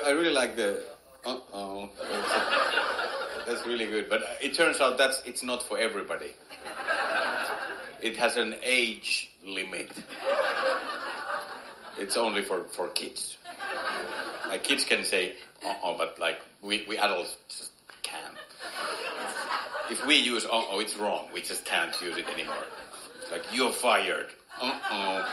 I really like the uh-oh. That's really good, but it turns out it's not for everybody. It has an age limit. It's only for kids. Like kids can say uh-oh, but like we adults just can't. If we use uh-oh, it's wrong. We just can't use it anymore. It's like, you're fired. Uh-oh.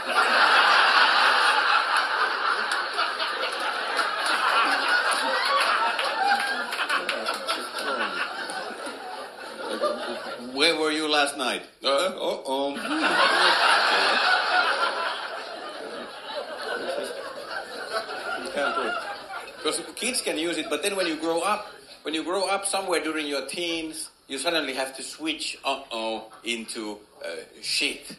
Where were you last night? Uh-oh. Because kids can use it, but then when you grow up somewhere during your teens, you suddenly have to switch uh-oh into shit.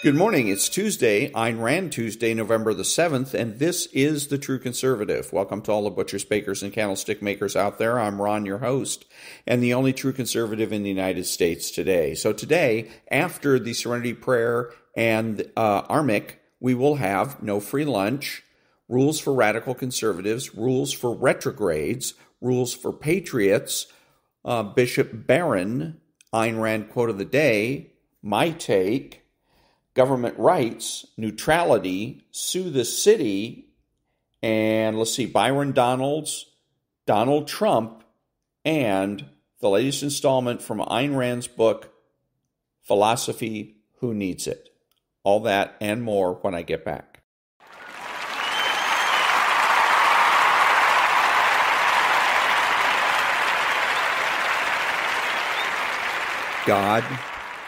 Good morning. It's Tuesday, Ayn Rand Tuesday, November the 7th, and this is The True Conservative. Welcome to all the butchers, bakers, and candlestick makers out there. I'm Ron, your host, and the only true conservative in the United States today. So today, after the Serenity prayer and Armik, we will have no free lunch, rules for radical conservatives, rules for retrogrades, rules for patriots, bishop-barron, Ayn Rand quote of the day, my take, government rights, neutrality, sue the city, and let's see, Byron Donald Trump, and the latest installment from Ayn Rand's book, Philosophy, Who Needs It? All that and more when I get back. God,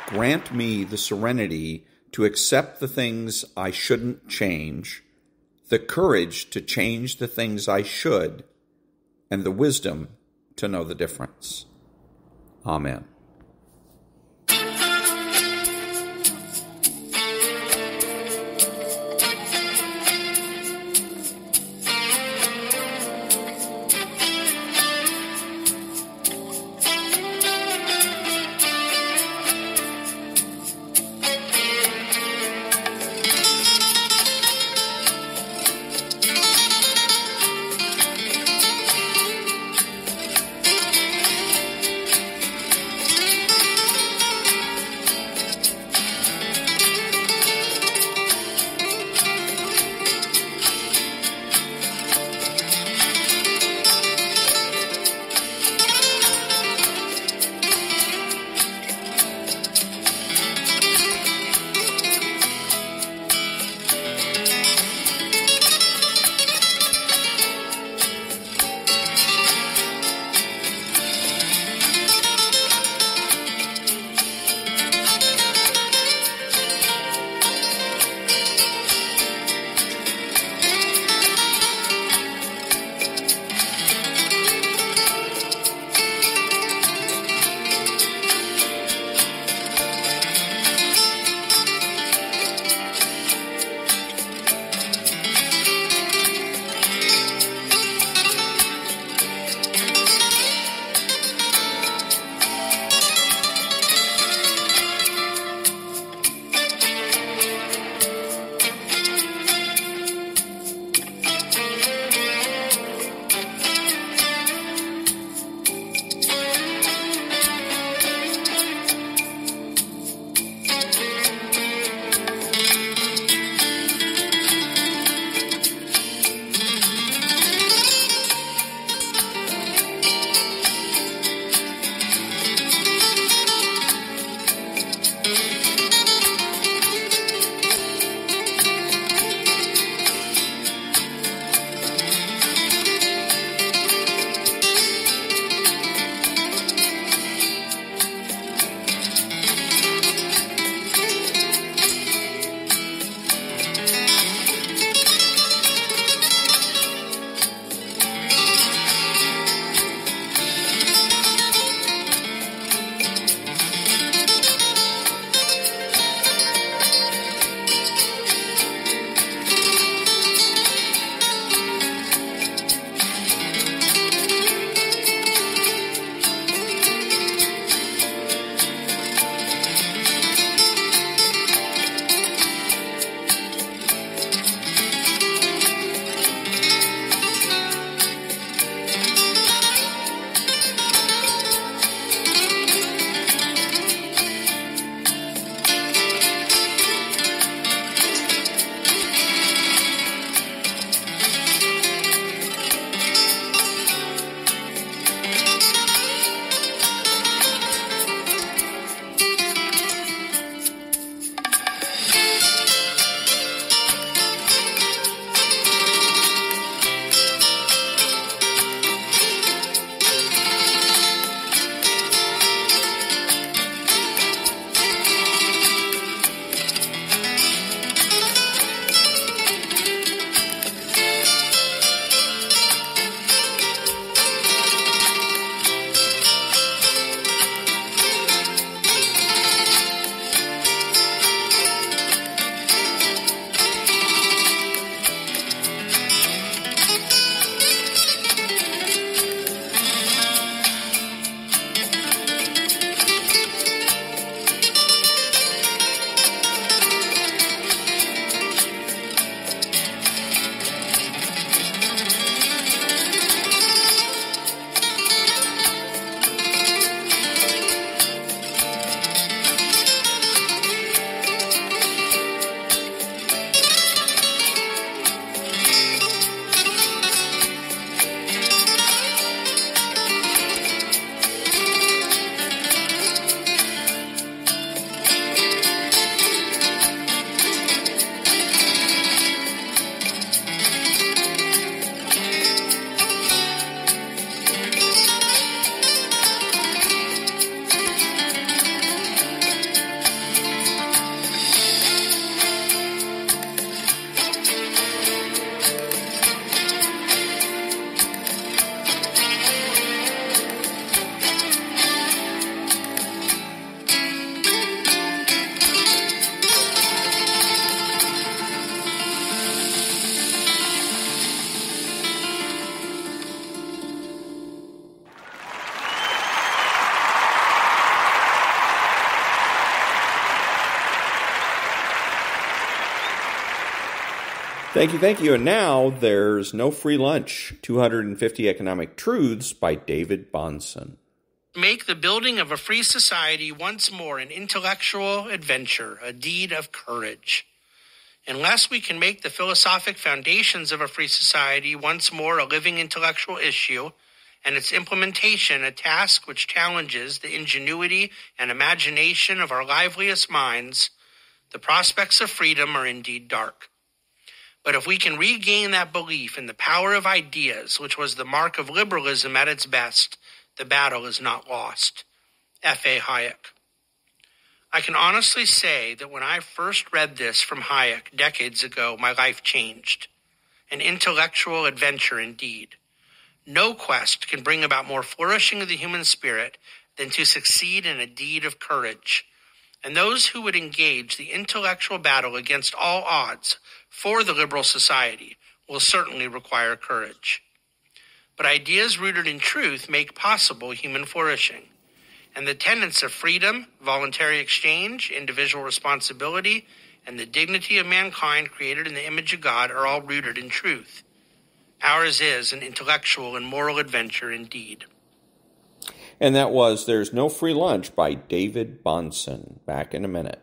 grant me the serenity to accept the things I shouldn't change, the courage to change the things I should, and the wisdom to know the difference. Amen. Thank you. And now there's no free lunch. 250 Economic Truths by David Bahnsen. Make the building of a free society once more an intellectual adventure, a deed of courage. Unless we can make the philosophic foundations of a free society once more a living intellectual issue, and its implementation a task which challenges the ingenuity and imagination of our liveliest minds, the prospects of freedom are indeed dark. But if we can regain that belief in the power of ideas, which was the mark of liberalism at its best, the battle is not lost. F.A. Hayek. I can honestly say that when I first read this from Hayek decades ago, my life changed. An intellectual adventure indeed. No quest can bring about more flourishing of the human spirit than to succeed in a deed of courage. And those who would engage the intellectual battle against all odds for the liberal society will certainly require courage. But ideas rooted in truth make possible human flourishing. And the tenets of freedom, voluntary exchange, individual responsibility, and the dignity of mankind created in the image of God are all rooted in truth. Ours is an intellectual and moral adventure indeed. And that was There's No Free Lunch by David Bahnsen. Back in a minute.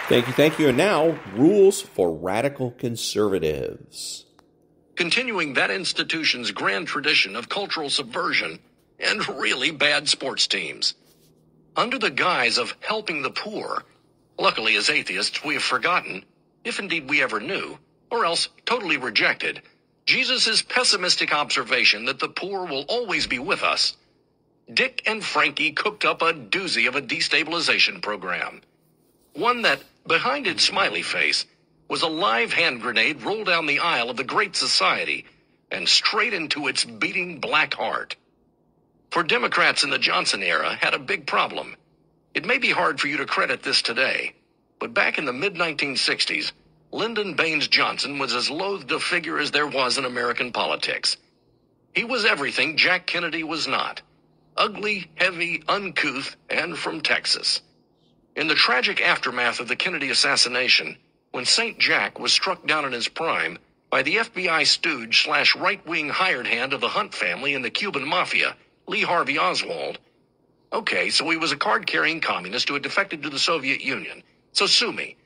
Thank you. And now, rules for radical conservatives. Continuing that institution's grand tradition of cultural subversion and really bad sports teams. Under the guise of helping the poor, luckily as atheists we have forgotten, if indeed we ever knew, or else totally rejected, Jesus' pessimistic observation that the poor will always be with us. Dick and Frankie cooked up a doozy of a destabilization program. One that, behind its smiley face, was a live hand grenade rolled down the aisle of the Great Society and straight into its beating black heart. For Democrats in the Johnson era had a big problem. It may be hard for you to credit this today, but back in the mid-1960s, Lyndon Baines Johnson was as loathed a figure as there was in American politics. He was everything Jack Kennedy was not. Ugly, heavy, uncouth, and from Texas. In the tragic aftermath of the Kennedy assassination, when St. Jack was struck down in his prime by the FBI stooge / right-wing hired hand of the Hunt family and the Cuban mafia, Lee Harvey Oswald. Okay, so he was a card-carrying communist who had defected to the Soviet Union. So sue me.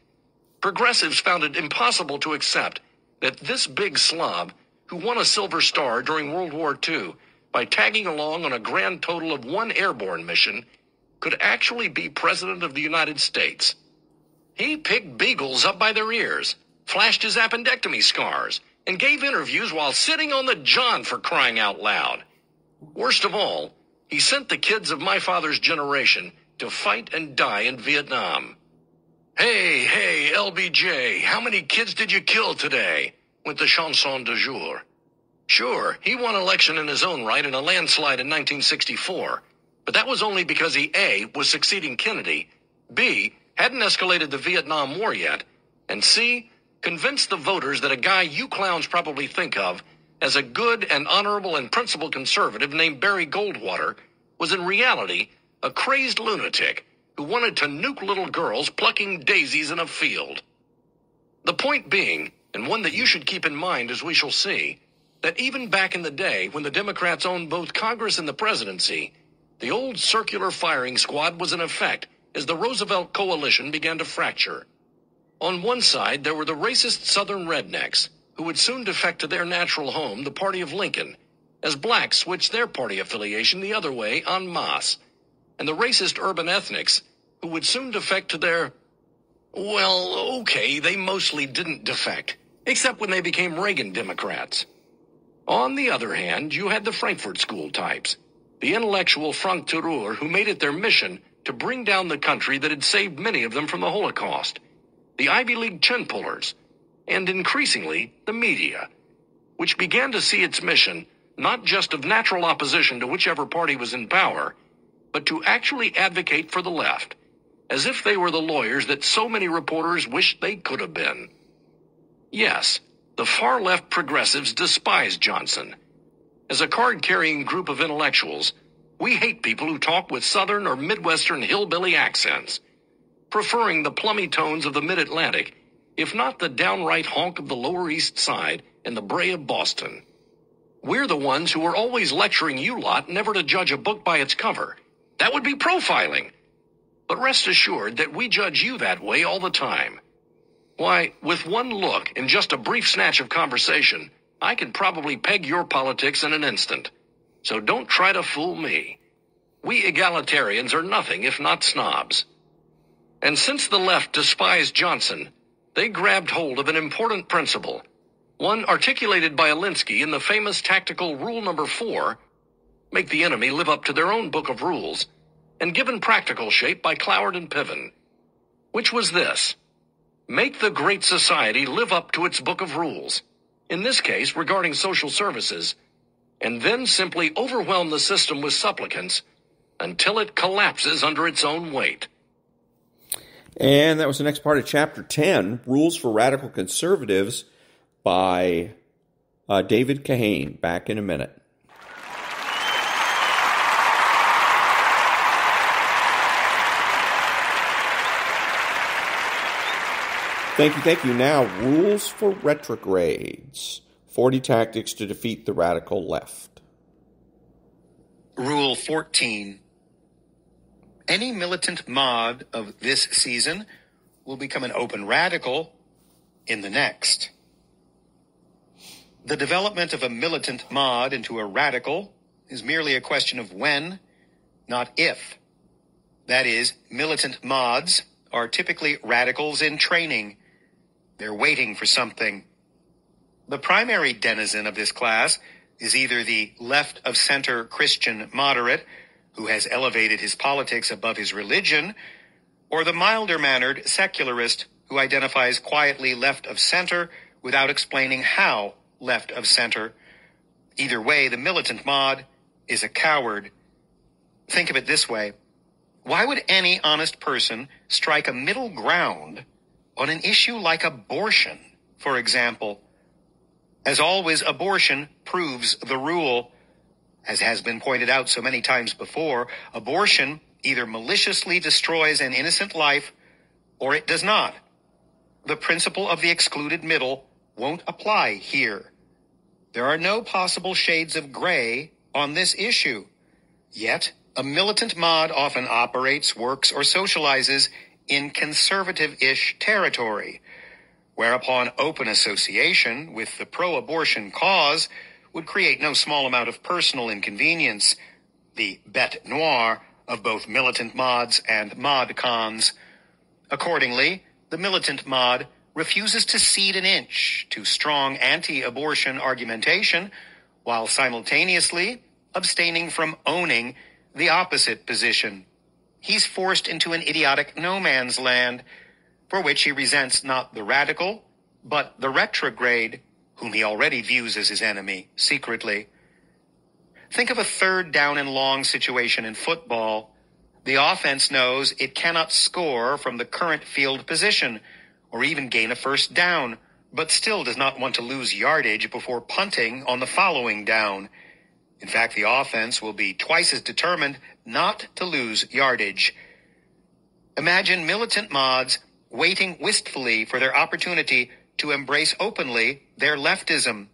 Progressives found it impossible to accept that this big slob, who won a Silver Star during World War II by tagging along on a grand total of 1 airborne mission, could actually be President of the United States. He picked beagles up by their ears, flashed his appendectomy scars, and gave interviews while sitting on the john, for crying out loud. Worst of all, he sent the kids of my father's generation to fight and die in Vietnam. Hey, LBJ, how many kids did you kill today? Went the chanson du jour. Sure, he won election in his own right in a landslide in 1964, but that was only because he A, was succeeding Kennedy, B, hadn't escalated the Vietnam War yet, and C, convinced the voters that a guy you clowns probably think of as a good and honorable and principled conservative named Barry Goldwater was in reality a crazed lunatic who wanted to nuke little girls plucking daisies in a field. The point being, and one that you should keep in mind as we shall see, that even back in the day when the Democrats owned both Congress and the presidency, the old circular firing squad was in effect as the Roosevelt coalition began to fracture. On one side, there were the racist Southern rednecks, who would soon defect to their natural home, the party of Lincoln, as blacks switched their party affiliation the other way en masse, and the racist urban ethnics, who would soon defect to their... Well, okay, they mostly didn't defect, except when they became Reagan Democrats. On the other hand, you had the Frankfurt School types, the intellectual Frank Terreur who made it their mission to bring down the country that had saved many of them from the Holocaust, the Ivy League chin pullers, and increasingly the media, which began to see its mission not just of natural opposition to whichever party was in power, but to actually advocate for the left, as if they were the lawyers that so many reporters wished they could have been. Yes, the far-left progressives despised Johnson. As a card-carrying group of intellectuals, We hate people who talk with Southern or Midwestern hillbilly accents, preferring the plummy tones of the Mid-Atlantic, if not the downright honk of the Lower East Side and the bray of Boston. We're the ones who are always lecturing you lot never to judge a book by its cover. That would be profiling. But rest assured that we judge you that way all the time. Why, with one look and just a brief snatch of conversation, I could probably peg your politics in an instant. So don't try to fool me. We egalitarians are nothing if not snobs. And since the left despised Johnson, they grabbed hold of an important principle, one articulated by Alinsky in the famous tactical rule number 4, make the enemy live up to their own book of rules, and given practical shape by Cloward and Piven, which was this: make the great society live up to its book of rules, in this case regarding social services, and then simply overwhelm the system with supplicants until it collapses under its own weight. And that was the next part of Chapter 10, Rules for Radical Conservatives, by David Kahane. Back in a minute. Thank you. Now, rules for retrogrades. 40 tactics to defeat the radical left. Rule 14. Any militant mod of this season will become an open radical in the next. The development of a militant mod into a radical is merely a question of when, not if. That is, militant mods are typically radicals in training. They're waiting for something. The primary denizen of this class is either the left-of-center Christian moderate, who has elevated his politics above his religion, or the milder-mannered secularist who identifies quietly left-of-center without explaining how left-of-center. Either way, the militant mod is a coward. Think of it this way. Why would any honest person strike a middle ground on an issue like abortion, for example? As always, abortion proves the rule. As has been pointed out so many times before, abortion either maliciously destroys an innocent life or it does not. The principle of the excluded middle won't apply here. There are no possible shades of gray on this issue. Yet, a militant mod often operates, works, or socializes in conservative-ish territory, whereupon open association with the pro-abortion cause would create no small amount of personal inconvenience, the bête noire of both militant mods and mod cons. Accordingly, the militant mod refuses to cede an inch to strong anti-abortion argumentation, while simultaneously abstaining from owning the opposite position. He's forced into an idiotic no man's land, for which he resents not the radical, but the retrograde, whom he already views as his enemy, secretly. Think of a third down and long situation in football. The offense knows it cannot score from the current field position, or even gain a first down, but still does not want to lose yardage before punting on the following down. In fact, the offense will be twice as determined not to lose yardage. Imagine militant mods waiting wistfully for their opportunity to embrace openly their leftism.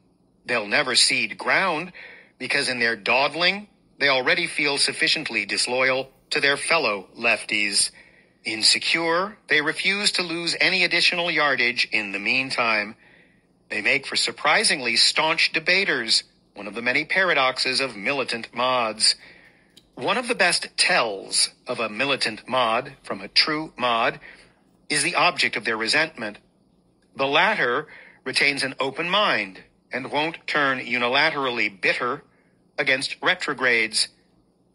They'll never cede ground, because in their dawdling, they already feel sufficiently disloyal to their fellow lefties. Insecure, they refuse to lose any additional yardage in the meantime. They make for surprisingly staunch debaters, one of the many paradoxes of militant mods. One of the best tells of a militant mod from a true mod is the object of their resentment. The latter retains an open mind and won't turn unilaterally bitter against retrogrades.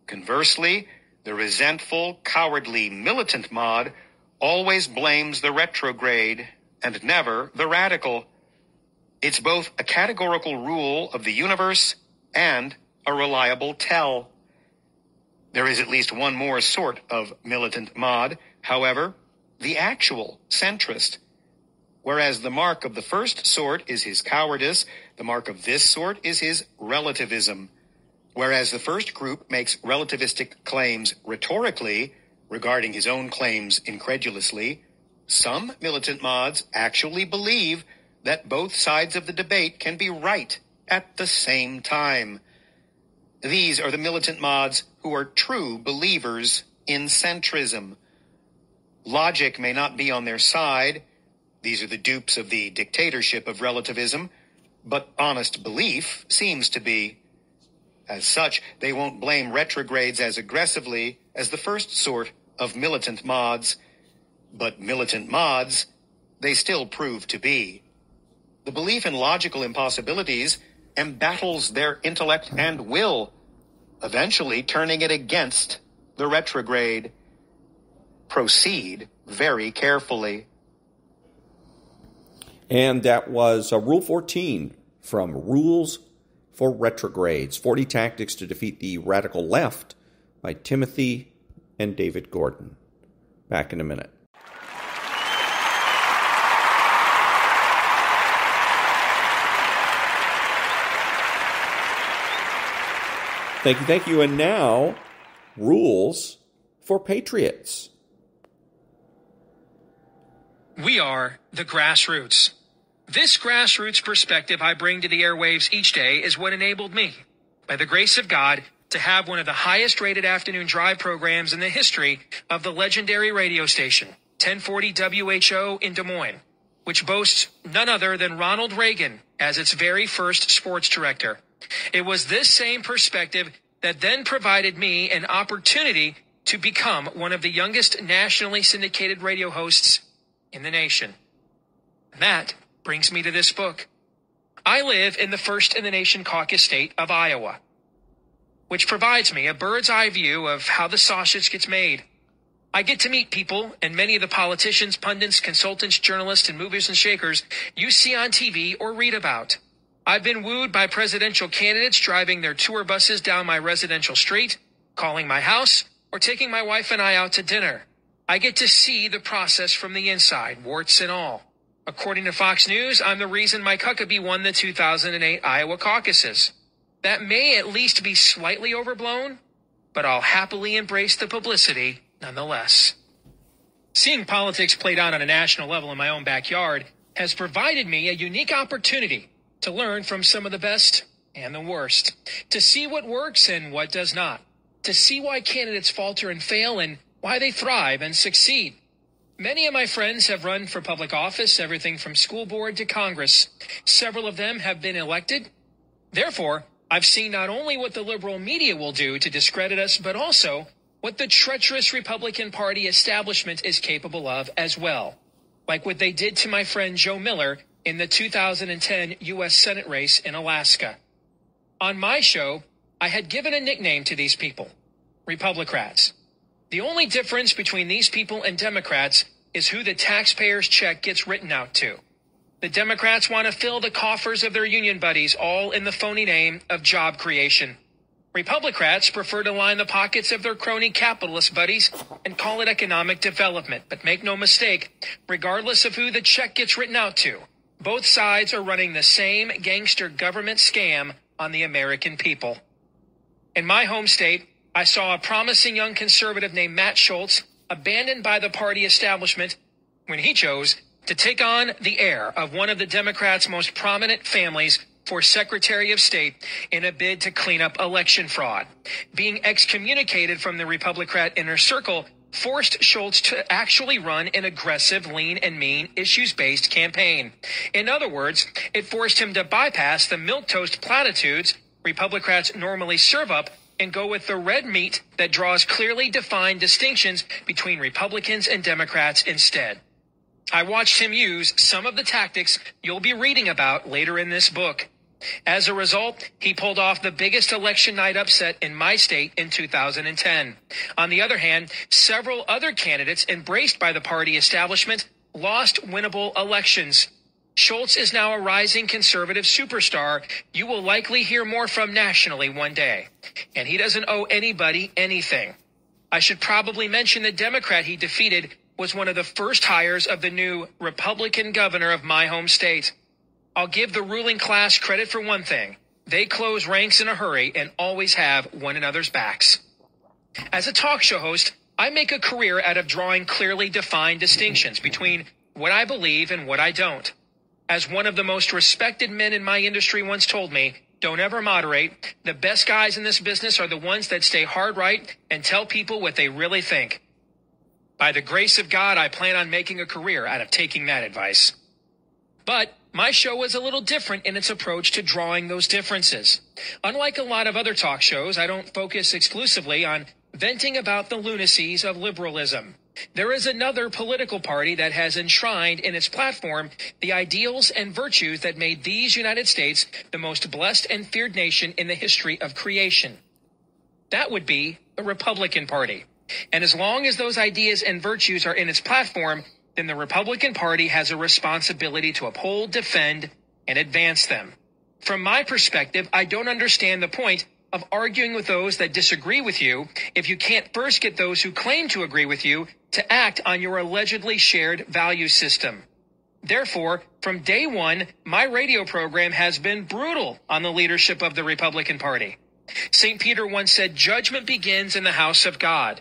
Conversely, the resentful, cowardly militant mod always blames the retrograde and never the radical. It's both a categorical rule of the universe and a reliable tell. There is at least one more sort of militant mod, however, the actual centrist. Whereas the mark of the first sort is his cowardice, the mark of this sort is his relativism. Whereas the first group makes relativistic claims rhetorically, regarding his own claims incredulously, some militant mods actually believe that both sides of the debate can be right at the same time. These are the militant mods who are true believers in centrism. Logic may not be on their side. These are the dupes of the dictatorship of relativism, but honest belief seems to be. As such, they won't blame retrogrades as aggressively as the first sort of militant mods. But militant mods, they still prove to be. The belief in logical impossibilities embattles their intellect and will, eventually turning it against the retrograde. Proceed very carefully. And that was Rule 14 from Rules for Retrogrades, 40 Tactics to Defeat the Radical Left by Timothy and David Gordon. Back in a minute. Thank you. And now, Rules for Patriots. We are the grassroots. This grassroots perspective I bring to the airwaves each day is what enabled me, by the grace of God, to have one of the highest rated afternoon drive programs in the history of the legendary radio station, 1040 WHO in Des Moines, which boasts none other than Ronald Reagan as its very first sports director. It was this same perspective that then provided me an opportunity to become one of the youngest nationally syndicated radio hosts in the nation. And that brings me to this book. I live in the first in the nation caucus state of Iowa, which provides me a bird's eye view of how the sausage gets made. I get to meet people and many of the politicians, pundits, consultants, journalists, and movers and shakers you see on TV or read about. I've been wooed by presidential candidates driving their tour buses down my residential street, calling my house, or taking my wife and I out to dinner. I get to see the process from the inside, warts and all. According to Fox News, I'm the reason Mike Huckabee won the 2008 Iowa caucuses. That may at least be slightly overblown, but I'll happily embrace the publicity nonetheless. Seeing politics played out on a national level in my own backyard has provided me a unique opportunity to learn from some of the best and the worst, to see what works and what does not, to see why candidates falter and fail and why they thrive and succeed. Many of my friends have run for public office, everything from school board to Congress. Several of them have been elected. Therefore, I've seen not only what the liberal media will do to discredit us, but also what the treacherous Republican Party establishment is capable of as well, like what they did to my friend Joe Miller in the 2010 U.S. Senate race in Alaska. On my show, I had given a nickname to these people, Republicrats. The only difference between these people and Democrats is who the taxpayer's check gets written out to. The Democrats want to fill the coffers of their union buddies, all in the phony name of job creation. Republicrats prefer to line the pockets of their crony capitalist buddies and call it economic development. But make no mistake, regardless of who the check gets written out to, both sides are running the same gangster government scam on the American people. In my home state, I saw a promising young conservative named Matt Schultz abandoned by the party establishment when he chose to take on the heir of one of the Democrats' most prominent families for Secretary of State in a bid to clean up election fraud. Being excommunicated from the Republican inner circle forced Schultz to actually run an aggressive, lean and mean, issues-based campaign. In other words, it forced him to bypass the milquetoast platitudes Republicans normally serve up and go with the red meat that draws clearly defined distinctions between Republicans and Democrats instead. I watched him use some of the tactics you'll be reading about later in this book. As a result, he pulled off the biggest election night upset in my state in 2010. On the other hand, several other candidates embraced by the party establishment lost winnable elections. Schultz is now a rising conservative superstar you will likely hear more from nationally one day. And he doesn't owe anybody anything. I should probably mention the Democrat he defeated was one of the first hires of the new Republican governor of my home state. I'll give the ruling class credit for one thing. They close ranks in a hurry and always have one another's backs. As a talk show host, I make a career out of drawing clearly defined distinctions between what I believe and what I don't. As one of the most respected men in my industry once told me, don't ever moderate. The best guys in this business are the ones that stay hard right and tell people what they really think. By the grace of God, I plan on making a career out of taking that advice. But my show is a little different in its approach to drawing those differences. Unlike a lot of other talk shows, I don't focus exclusively on venting about the lunacies of liberalism. There is another political party that has enshrined in its platform the ideals and virtues that made these United States the most blessed and feared nation in the history of creation. That would be the Republican Party. And as long as those ideas and virtues are in its platform, then the Republican Party has a responsibility to uphold, defend, and advance them. From my perspective, I don't understand the point of arguing with those that disagree with you if you can't first get those who claim to agree with you to act on your allegedly shared value system. Therefore, from day one, my radio program has been brutal on the leadership of the Republican Party. St. Peter once said, "Judgment begins in the house of God."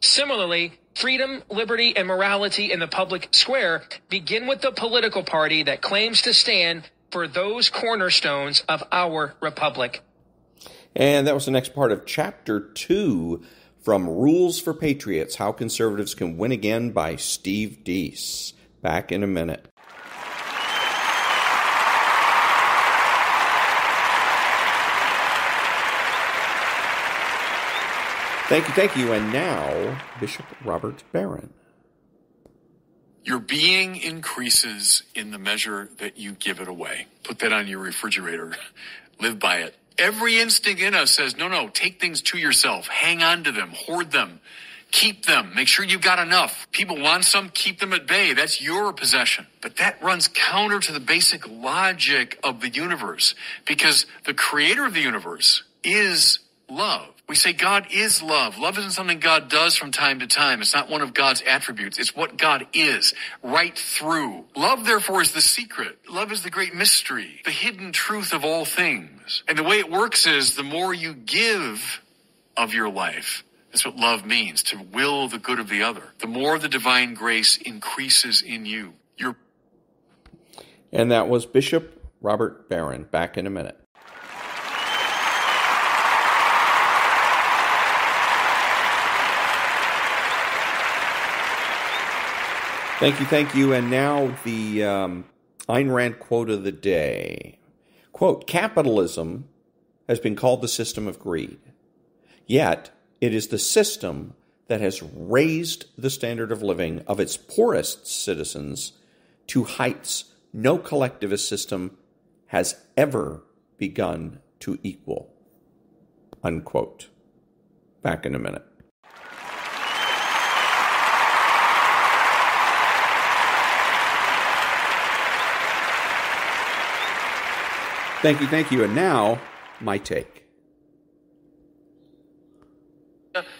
Similarly, freedom, liberty, and morality in the public square begin with the political party that claims to stand for those cornerstones of our republic. And that was the next part of Chapter 2 from Rules for Patriots, How Conservatives Can Win Again by Steve Deese. Back in a minute. Thank you. And now, Bishop Robert Barron. Your being increases in the measure that you give it away. Put that on your refrigerator. Live by it. Every instinct in us says, no, take things to yourself. Hang on to them. Hoard them. Keep them. Make sure you've got enough. People want some, keep them at bay. That's your possession. But that runs counter to the basic logic of the universe, because the creator of the universe is love. We say God is love. Love isn't something God does from time to time. It's not one of God's attributes. It's what God is, right through. Love, therefore, is the secret. Love is the great mystery, the hidden truth of all things. And the way it works is the more you give of your life, that's what love means, to will the good of the other, the more the divine grace increases in you. And that was Bishop Robert Barron. Back in a minute. Thank you. And now the Ayn Rand quote of the day. Quote, "Capitalism has been called the system of greed. Yet it is the system that has raised the standard of living of its poorest citizens to heights no collectivist system has ever begun to equal." Unquote. Back in a minute. Thank you. And now, my take.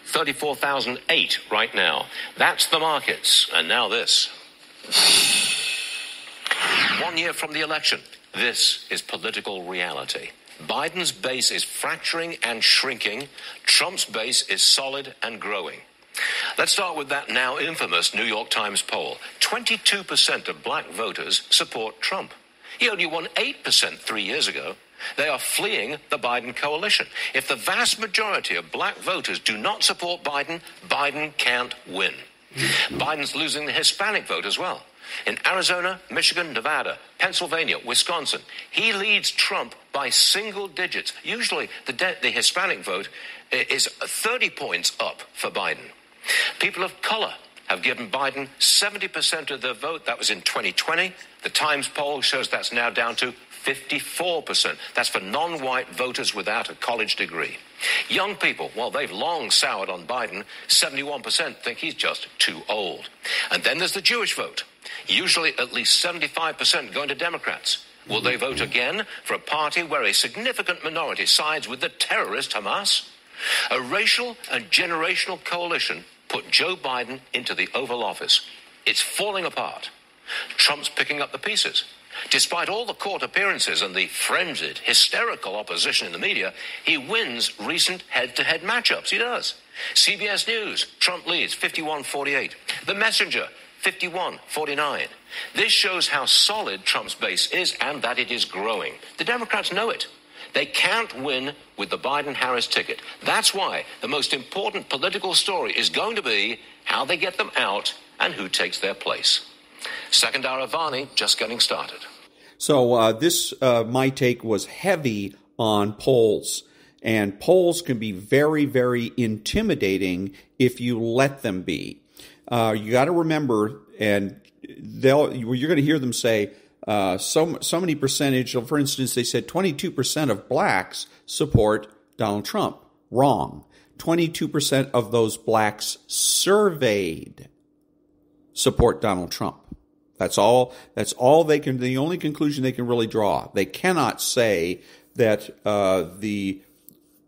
34,008 right now. That's the markets. And now this. 1 year from the election. This is political reality. Biden's base is fracturing and shrinking. Trump's base is solid and growing. Let's start with that now infamous New York Times poll. 22% of black voters support Trump. He only won 8% 3 years ago. They are fleeing the Biden coalition. If the vast majority of black voters do not support Biden, Biden can't win. Biden's losing the Hispanic vote as well. In Arizona, Michigan, Nevada, Pennsylvania, Wisconsin, he leads Trump by single digits. Usually the Hispanic vote is 30 points up for Biden. People of color have given Biden 70% of their vote. That was in 2020. The Times poll shows that's now down to 54%. That's for non-white voters without a college degree. Young people, well, they've long soured on Biden. 71% think he's just too old. And then there's the Jewish vote. Usually at least 75% going to Democrats. Will they vote again for a party where a significant minority sides with the terrorist Hamas? A racial and generational coalition put Joe Biden into the Oval Office. It's falling apart. Trump's picking up the pieces. Despite all the court appearances and the frenzied, hysterical opposition in the media, he wins recent head-to-head matchups. He does. CBS News, Trump leads 51-48. The Messenger, 51-49. This shows how solid Trump's base is and that it is growing. The Democrats know it. They can't win with the Biden-Harris ticket. That's why the most important political story is going to be how they get them out and who takes their place. Second hour of Varney just getting started. So my take was heavy on polls. And polls can be very, very intimidating if you let them be. You got to remember, and you're going to hear them say, so many percentage, for instance, they said 22% of blacks support Donald Trump. Wrong. 22% of those blacks surveyed support Donald Trump. That's all they can, the only conclusion they can really draw. They cannot say that the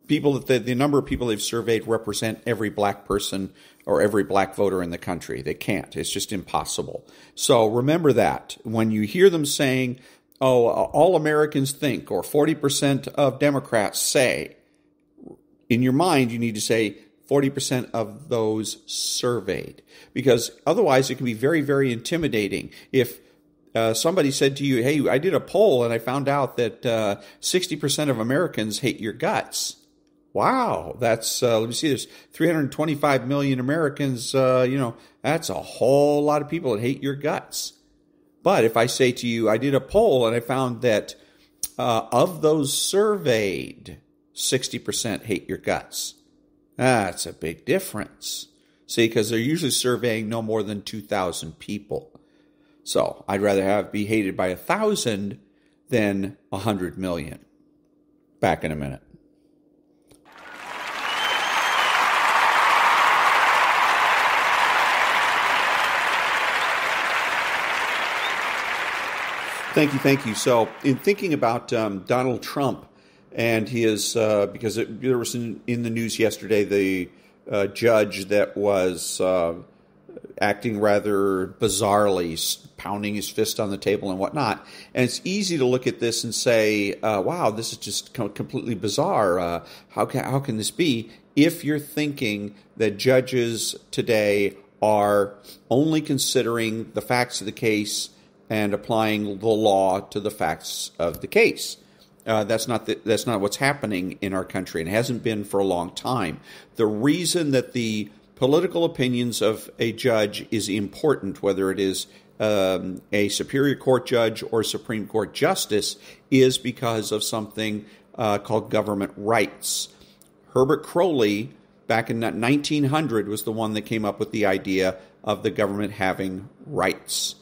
number of people they've surveyed represent every black person or every black voter in the country. They can't. It's just impossible. So remember that. When you hear them saying, all Americans think, or 40% of Democrats say, in your mind you need to say 40% of those surveyed. Because otherwise it can be very, very intimidating. If somebody said to you, hey, I did a poll and I found out that 60% of Americans hate your guts. Wow, that's, let me see, there's 325 million Americans, that's a whole lot of people that hate your guts. But if I say to you, I did a poll and I found that of those surveyed, 60% hate your guts. That's a big difference. See, because they're usually surveying no more than 2,000 people. So I'd rather be hated by 1,000 than 100 million. Back in a minute. Thank you. So in thinking about Donald Trump and his, because there was in the news yesterday, the judge that was acting rather bizarrely, pounding his fist on the table and whatnot. And it's easy to look at this and say, wow, this is just completely bizarre. How can this be? If you're thinking that judges today are only considering the facts of the case and applying the law to the facts of the case. That's not what's happening in our country, and it hasn't been for a long time. The reason that the political opinions of a judge is important, whether it is a Superior Court judge or Supreme Court justice, is because of something called government rights. Herbert Crowley, back in 1900, was the one that came up with the idea of the government having rights.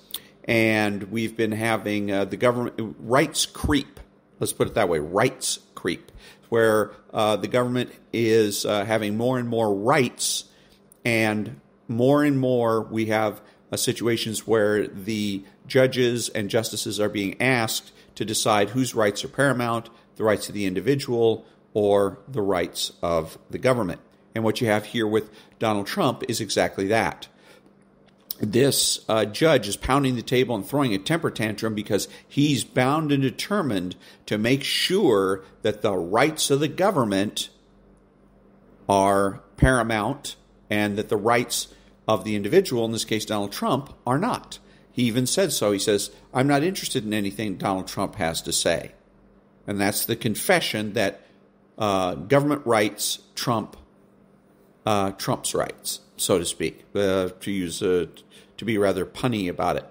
And we've been having the government rights creep. Let's put it that way, rights creep, where the government is having more and more rights, and more we have situations where the judges and justices are being asked to decide whose rights are paramount, the rights of the individual or the rights of the government. And what you have here with Donald Trump is exactly that. This judge is pounding the table and throwing a temper tantrum because he's bound and determined to make sure that the rights of the government are paramount and that the rights of the individual, in this case Donald Trump, are not. He even said so. He says, I'm not interested in anything Donald Trump has to say. And that's the confession that government rights trump Trump's rights, so to speak, to be rather punny about it.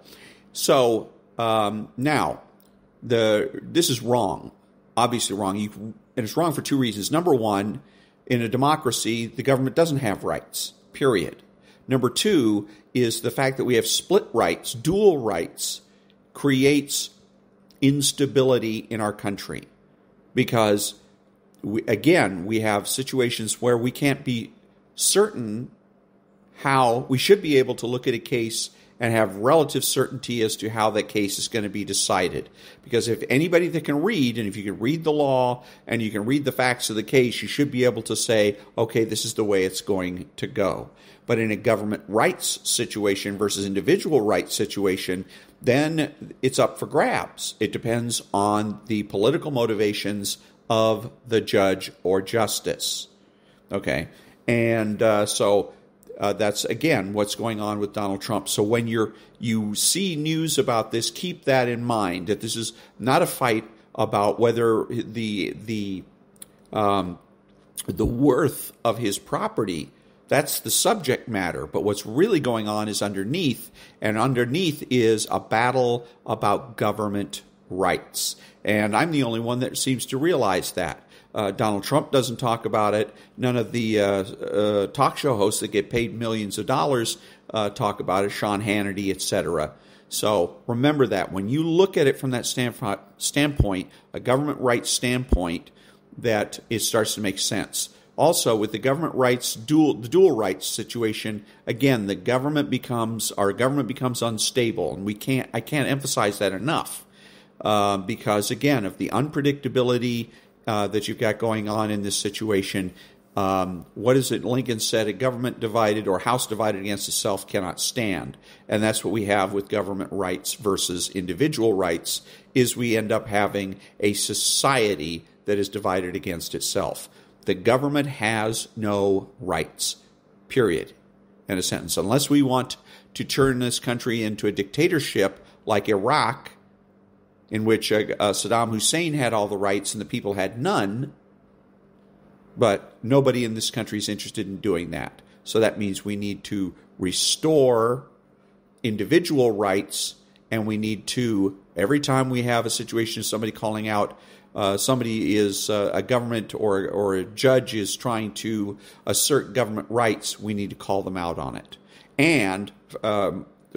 So now, this is wrong, obviously wrong, and it's wrong for two reasons. Number one, in a democracy, the government doesn't have rights, period. Number two is the fact that we have split rights, dual rights, creates instability in our country because, we have situations where we can't be certain how we should be able to look at a case and have relative certainty as to how that case is going to be decided. Because if anybody that can read, and if you can read the law and you can read the facts of the case, you should be able to say, okay, this is the way it's going to go. But in a government rights situation versus individual rights situation, then it's up for grabs. It depends on the political motivations of the judge or justice. Okay, and so that's, again, what's going on with Donald Trump. So when you see news about this, keep that in mind, that this is not a fight about whether the worth of his property. That's the subject matter. But what's really going on is underneath, and underneath is a battle about government rights. And I'm the only one that seems to realize that. Donald Trump doesn't talk about it. None of the talk show hosts that get paid millions of dollars talk about it, Sean Hannity, etc. So remember that. When you look at it from that standpoint, a government rights standpoint, that it starts to make sense. Also, with the government rights, the dual rights situation, again, our government becomes unstable, and I can't emphasize that enough, because again, of the unpredictability that you've got going on in this situation. What is it Lincoln said? A government divided or house divided against itself cannot stand, and that's what we have with government rights versus individual rights. Is we end up having a society that is divided against itself. The government has no rights, period, in a sentence. Unless we want to turn this country into a dictatorship like Iraq, in which Saddam Hussein had all the rights and the people had none, but nobody in this country is interested in doing that. So that means we need to restore individual rights, and we need to, every time we have a situation of somebody calling out, somebody is a government or a judge is trying to assert government rights, we need to call them out on it. And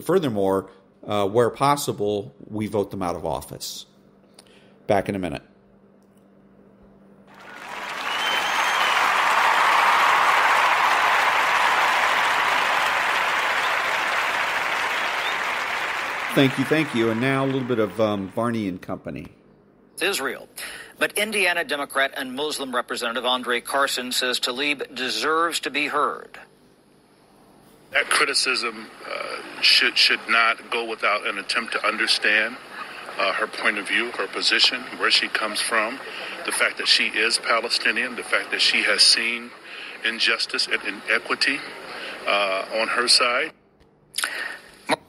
furthermore, where possible, we vote them out of office. Back in a minute. Thank you. And now a little bit of Varney and Company. Israel. But Indiana Democrat and Muslim Representative Andre Carson says Tlaib deserves to be heard. That criticism should not go without an attempt to understand her point of view, her position, where she comes from, the fact that she is Palestinian, the fact that she has seen injustice and inequity on her side.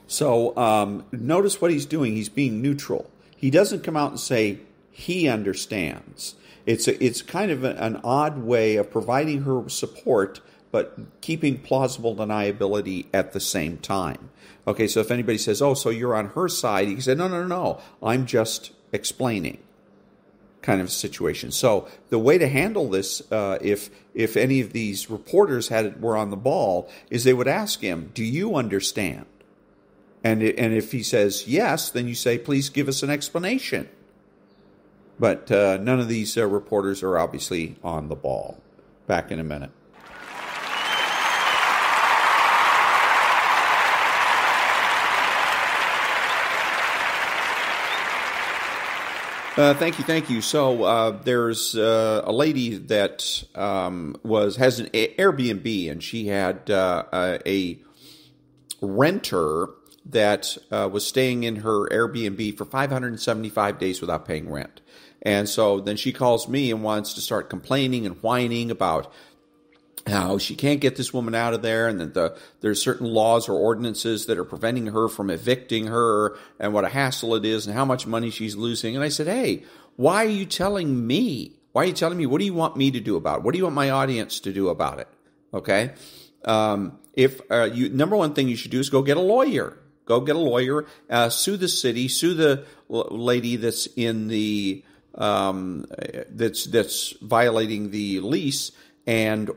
So notice what he's doing. He's being neutral. He doesn't come out and say he understands. It's kind of an odd way of providing her support, but keeping plausible deniability at the same time. Okay, so if anybody says, oh, so you're on her side, he can say, no, I'm just explaining, kind of situation. So the way to handle this, if any of these reporters were on the ball, is they would ask him, do you understand? And if he says yes, then you say, please give us an explanation. But none of these reporters are obviously on the ball. Back in a minute. Thank you. So there's a lady that has an Airbnb, and she had a renter that was staying in her Airbnb for 575 days without paying rent. And so then she calls me and wants to start complaining and whining about how she can't get this woman out of there, and that there's certain laws or ordinances that are preventing her from evicting her, and what a hassle it is and how much money she's losing. And I said, hey, why are you telling me? Why are you telling me? What do you want me to do about it? What do you want my audience to do about it? Okay? Number one thing you should do is go get a lawyer. Go get a lawyer, sue the city, sue the lady that's in the that's violating the lease,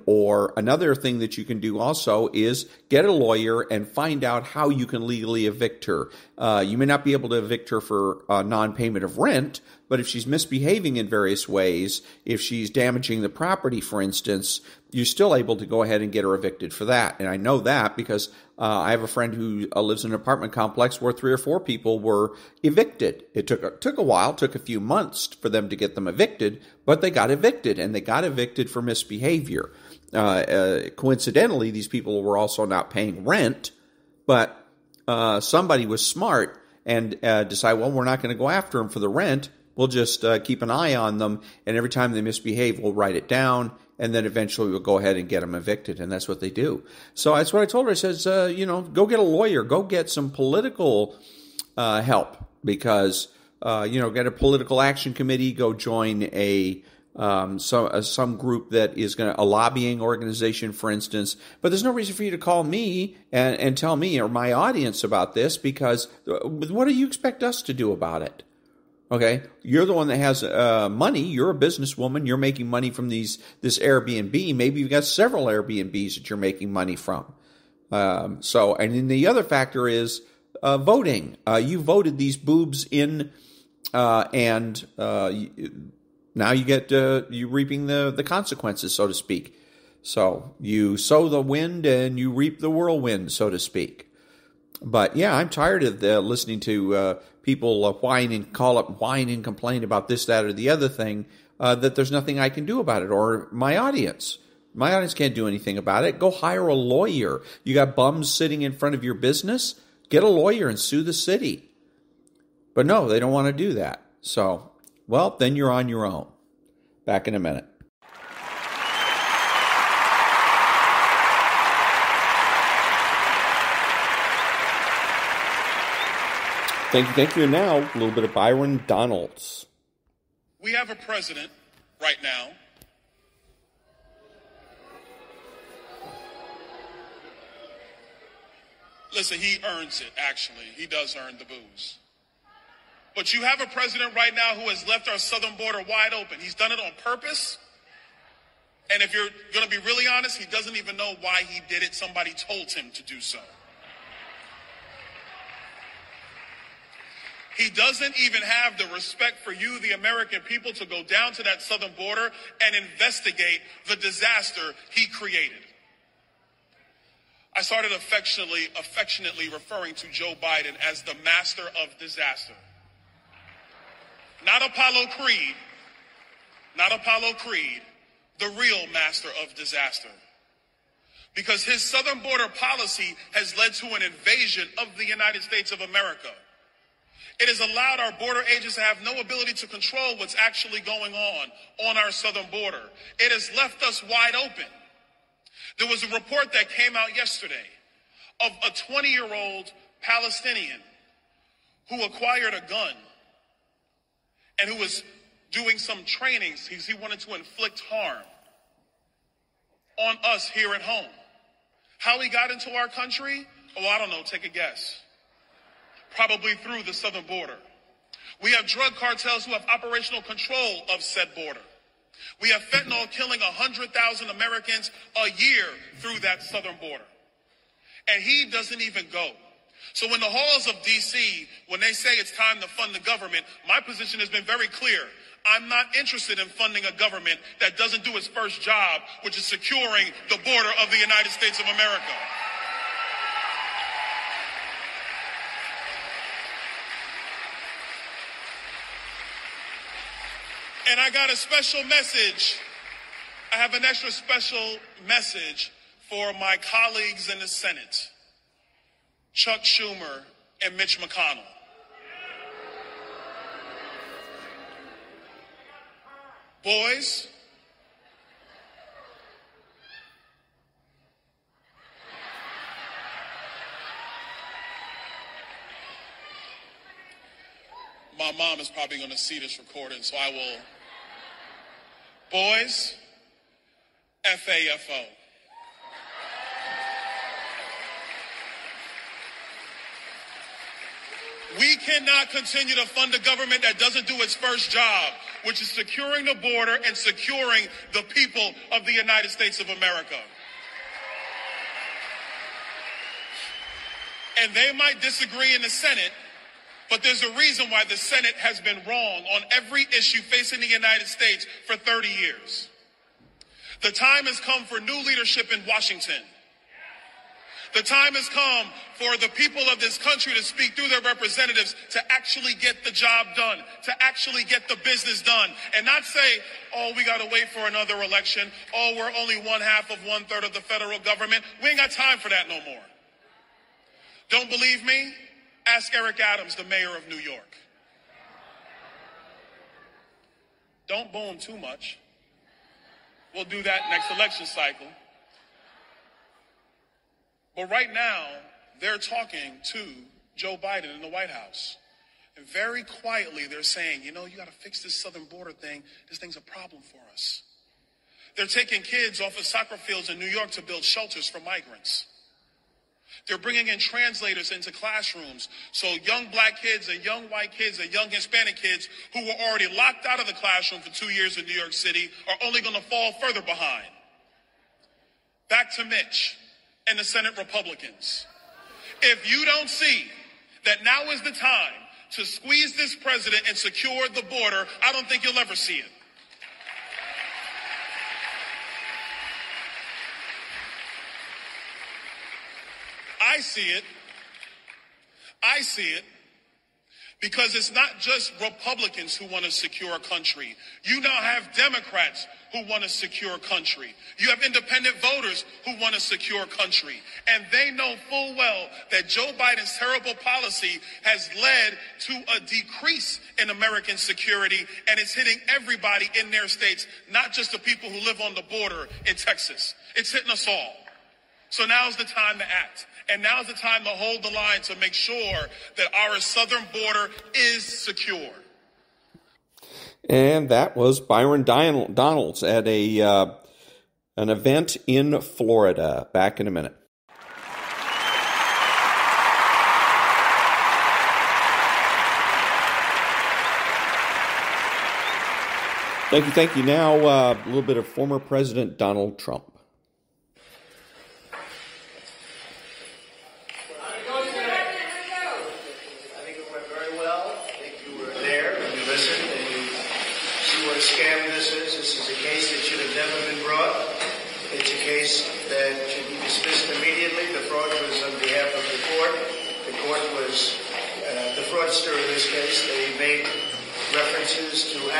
or another thing that you can do also is get a lawyer and find out how you can legally evict her. You may not be able to evict her for non-payment of rent, but if she's misbehaving in various ways, if she's damaging the property, for instance, you're still able to go ahead and get her evicted for that. And I know that because I have a friend who lives in an apartment complex where 3 or 4 people were evicted. It took a while, took a few months for them to get them evicted, but they got evicted, and they got evicted for misbehavior. Coincidentally, these people were also not paying rent, but somebody was smart and decided, well, we're not going to go after them for the rent. We'll just keep an eye on them, and every time they misbehave, we'll write it down, and then eventually we'll go ahead and get them evicted, and that's what they do. So that's what I told her. I says, go get a lawyer, go get some political help, because get a political action committee, go join some group that is a lobbying organization, for instance. But there's no reason for you to call me and tell me or my audience about this, because what do you expect us to do about it? Okay, you're the one that has money. You're a businesswoman. You're making money from this Airbnb. Maybe you've got several Airbnbs that you're making money from. And then the other factor is voting. You voted these boobs in, and now you're reaping the consequences, so to speak. So you sow the wind and you reap the whirlwind, so to speak. But yeah, I'm tired of listening to people whine and complain about this, that, or the other thing, that there's nothing I can do about it, or my audience. My audience can't do anything about it. Go hire a lawyer. You got bums sitting in front of your business? Get a lawyer and sue the city. But no, they don't want to do that. So, well, then you're on your own. Back in a minute. Thank you. Now, a little bit of Byron Donalds. We have a president right now listen, he earns it, actually. He does earn the booze. But you have a president right now who has left our southern border wide open. He's done it on purpose. And if you're going to be really honest, he doesn't even know why he did it. Somebody told him to do so. He doesn't even have the respect for you, the American people, to go down to that southern border and investigate the disaster he created. I started affectionately referring to Joe Biden as the master of disaster. Not Apollo Creed, the real master of disaster. Because his southern border policy has led to an invasion of the United States of America. It has allowed our border agents to have no ability to control what's actually going on our southern border. It has left us wide open. There was a report that came out yesterday of a 20-year-old Palestinian who acquired a gun and who was doing some trainings. He wanted to inflict harm on us here at home. How he got into our country? Oh, I don't know. Take a guess. Probably through the southern border. We have drug cartels who have operational control of said border. We have fentanyl killing 100,000 Americans a year through that southern border. And he doesn't even go. So in the halls of D.C., when they say it's time to fund the government, my position has been very clear. I'm not interested in funding a government that doesn't do its first job, which is securing the border of the United States of America. And I got a special message. I have an extra special message for my colleagues in the Senate, Chuck Schumer and Mitch McConnell. Boys, my mom is probably going to see this recording, so I will. Boys, FAFO. We cannot continue to fund a government that doesn't do its first job, which is securing the border and securing the people of the United States of America. And they might disagree in the Senate, but there's a reason why the Senate has been wrong on every issue facing the United States for 30 years. The time has come for new leadership in Washington. The time has come for the people of this country to speak through their representatives to actually get the job done, to actually get the business done, and not say, oh, we got to wait for another election. Oh, we're only 1/2 of 1/3 of the federal government. We ain't got time for that no more. Don't believe me? Ask Eric Adams, the mayor of New York. Don't boo him too much. We'll do that next election cycle. But right now, they're talking to Joe Biden in the White House. And very quietly, they're saying, you know, you got to fix this southern border thing. This thing's a problem for us. They're taking kids off of soccer fields in New York to build shelters for migrants. They're bringing in translators into classrooms so young black kids and young white kids and young Hispanic kids who were already locked out of the classroom for 2 years in New York City are only going to fall further behind. Back to Mitch and the Senate Republicans. If you don't see that now is the time to squeeze this president and secure the border, I don't think you'll ever see it. I see it. I see it because it's not just Republicans who want to secure a country. You now have Democrats who want to secure a country. You have independent voters who want to secure a country. And they know full well that Joe Biden's terrible policy has led to a decrease in American security, and it's hitting everybody in their states, not just the people who live on the border in Texas. It's hitting us all. So now's the time to act. And now's the time to hold the line to make sure that our southern border is secure. And that was Byron Donalds at an event in Florida. Back in a minute. Thank you. Now, a little bit of former President Donald Trump.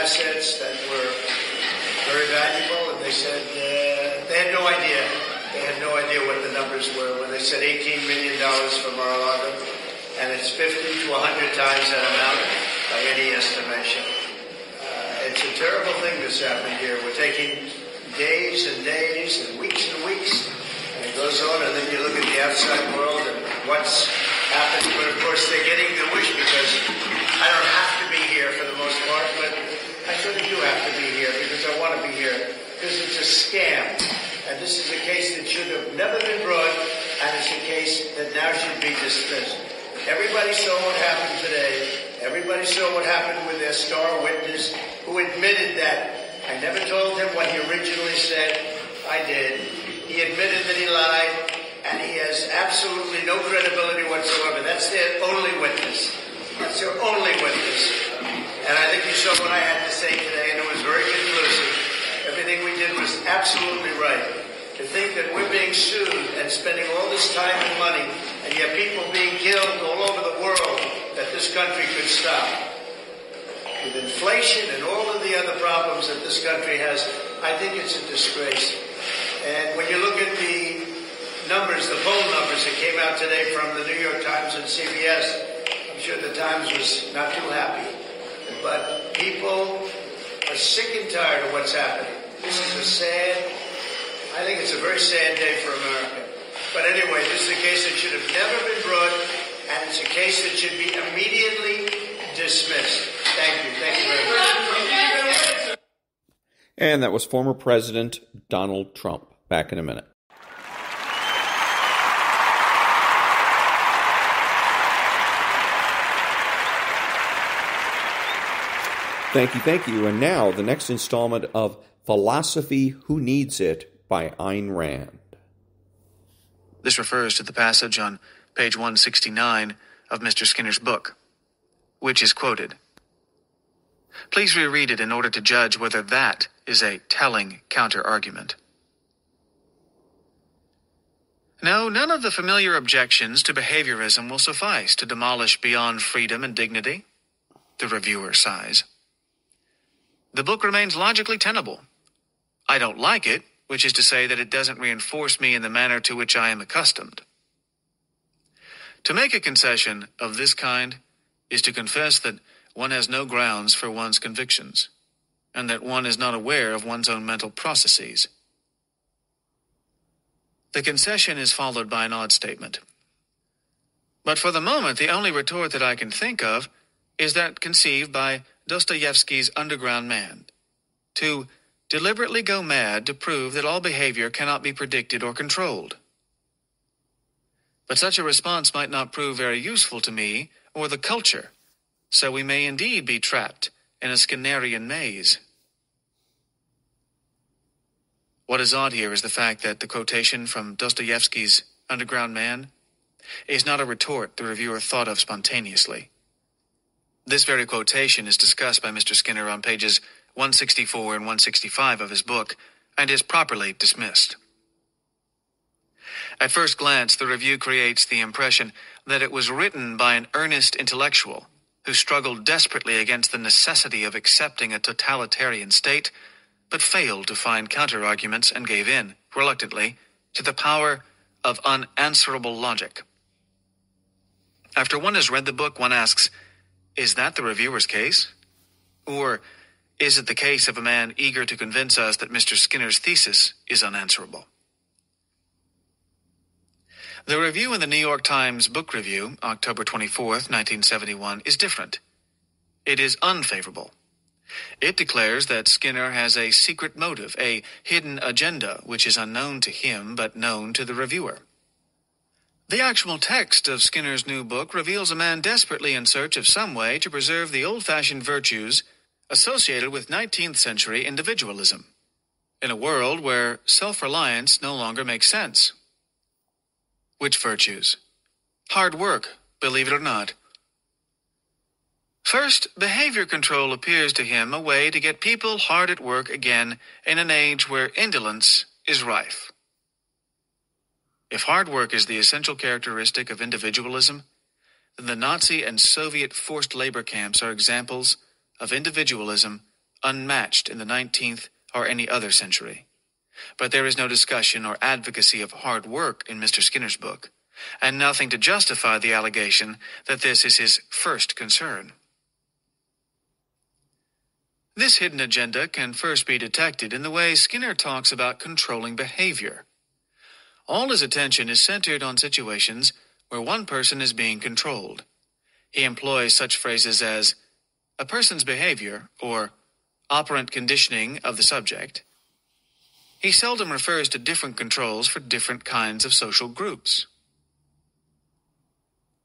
Assets that were very valuable, and they said they had no idea. They had no idea what the numbers were when they said $18 million for Mar-a-Lago, and it's 50 to 100 times that amount by any estimation. It's a terrible thing that's happening here. We're taking days and days and weeks, and it goes on, and then you look at the outside world and what's happening. But of course, they're getting the wish because I don't have to be here for the most part, but I sort of do have to be here because I want to be here because it's a scam. And this is a case that should have never been brought, and it's a case that now should be dismissed. Everybody saw what happened today. Everybody saw what happened with their star witness who admitted that. I never told him what he originally said. I did. He admitted that he lied, and he has absolutely no credibility whatsoever. That's their only witness. That's their only witness. And I think you saw what I had to say today, and it was very conclusive. Everything we did was absolutely right. To think that we're being sued and spending all this time and money, and yet people being killed all over the world, that this country could stop. With inflation and all of the other problems that this country has, I think it's a disgrace. And when you look at the numbers, the poll numbers that came out today from the New York Times and CBS, I'm sure the Times was not too happy. But people are sick and tired of what's happening. This is I think it's a very sad day for America. But anyway, this is a case that should have never been brought, and it's a case that should be immediately dismissed. Thank you. Thank you very much. And that was former President Donald Trump. Back in a minute. Thank you. And now, the next installment of Philosophy Who Needs It by Ayn Rand. This refers to the passage on page 169 of Mr. Skinner's book, which is quoted. Please reread it in order to judge whether that is a telling counter-argument. No, none of the familiar objections to behaviorism will suffice to demolish beyond freedom and dignity, the reviewer sighs. The book remains logically tenable. I don't like it, which is to say that it doesn't reinforce me in the manner to which I am accustomed. To make a concession of this kind is to confess that one has no grounds for one's convictions, and that one is not aware of one's own mental processes. The concession is followed by an odd statement. But for the moment, the only retort that I can think of is that conceived by Dostoevsky's Underground Man, to deliberately go mad to prove that all behavior cannot be predicted or controlled. But such a response might not prove very useful to me or the culture, so we may indeed be trapped in a Skinnerian maze. What is odd here is the fact that the quotation from Dostoevsky's Underground Man is not a retort the reviewer thought of spontaneously. This very quotation is discussed by Mr. Skinner on pages 164 and 165 of his book, and is properly dismissed. At first glance, the review creates the impression that it was written by an earnest intellectual who struggled desperately against the necessity of accepting a totalitarian state, but failed to find counter-arguments and gave in, reluctantly, to the power of unanswerable logic. After one has read the book, one asks, is that the reviewer's case? Or is it the case of a man eager to convince us that Mr. Skinner's thesis is unanswerable? The review in the New York Times Book Review, October 24th, 1971, is different. It is unfavorable. It declares that Skinner has a secret motive, a hidden agenda, which is unknown to him but known to the reviewer. The actual text of Skinner's new book reveals a man desperately in search of some way to preserve the old-fashioned virtues associated with 19th century individualism, in a world where self-reliance no longer makes sense. Which virtues? Hard work, believe it or not. First, behavior control appears to him a way to get people hard at work again in an age where indolence is rife. If hard work is the essential characteristic of individualism, then the Nazi and Soviet forced labor camps are examples of individualism unmatched in the 19th or any other century. But there is no discussion or advocacy of hard work in Mr. Skinner's book, and nothing to justify the allegation that this is his first concern. This hidden agenda can first be detected in the way Skinner talks about controlling behavior. All his attention is centered on situations where one person is being controlled. He employs such phrases as a person's behavior or operant conditioning of the subject. He seldom refers to different controls for different kinds of social groups.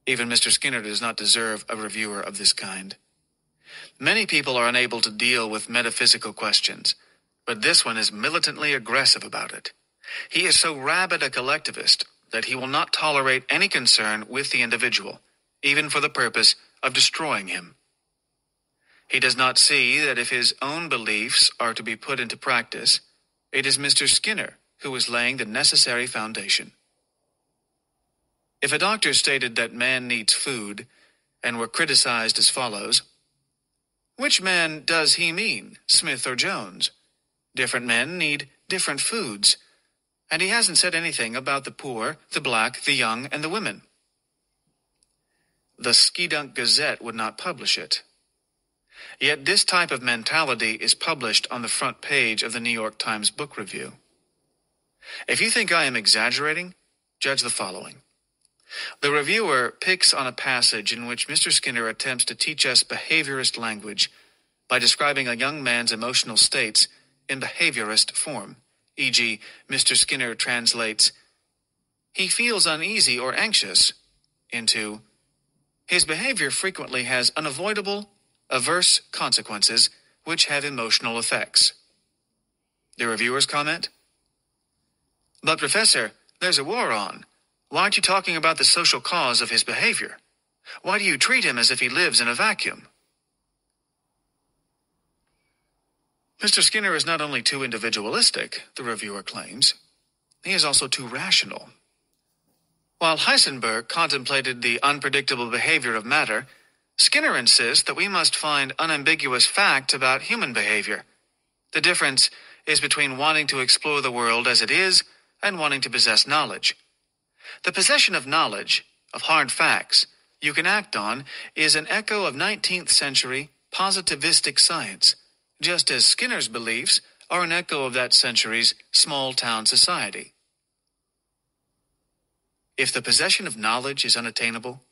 Even Mr. Skinner does not deserve a reviewer of this kind. Many people are unable to deal with metaphysical questions, but this one is militantly aggressive about it. He is so rabid a collectivist that he will not tolerate any concern with the individual, even for the purpose of destroying him. He does not see that if his own beliefs are to be put into practice, it is Mr. Skinner who is laying the necessary foundation. If a doctor stated that man needs food and were criticized as follows, which man does he mean, Smith or Jones? Different men need different foods, and he hasn't said anything about the poor, the black, the young, and the women. The Skidunk Gazette would not publish it. Yet this type of mentality is published on the front page of the New York Times Book Review. If you think I am exaggerating, judge the following. The reviewer picks on a passage in which Mr. Skinner attempts to teach us behaviorist language by describing a young man's emotional states in behaviorist form, e.g., Mr. Skinner translates, he feels uneasy or anxious, into, his behavior frequently has unavoidable, averse consequences which have emotional effects. The reviewer's comment? But, Professor, there's a war on. Why aren't you talking about the social cause of his behavior? Why do you treat him as if he lives in a vacuum? Mr. Skinner is not only too individualistic, the reviewer claims, he is also too rational. While Heisenberg contemplated the unpredictable behavior of matter, Skinner insists that we must find unambiguous facts about human behavior. The difference is between wanting to explore the world as it is and wanting to possess knowledge. The possession of knowledge, of hard facts, you can act on, is an echo of 19th century positivistic science, just as Skinner's beliefs are an echo of that century's small-town society. If the possession of knowledge is unattainable,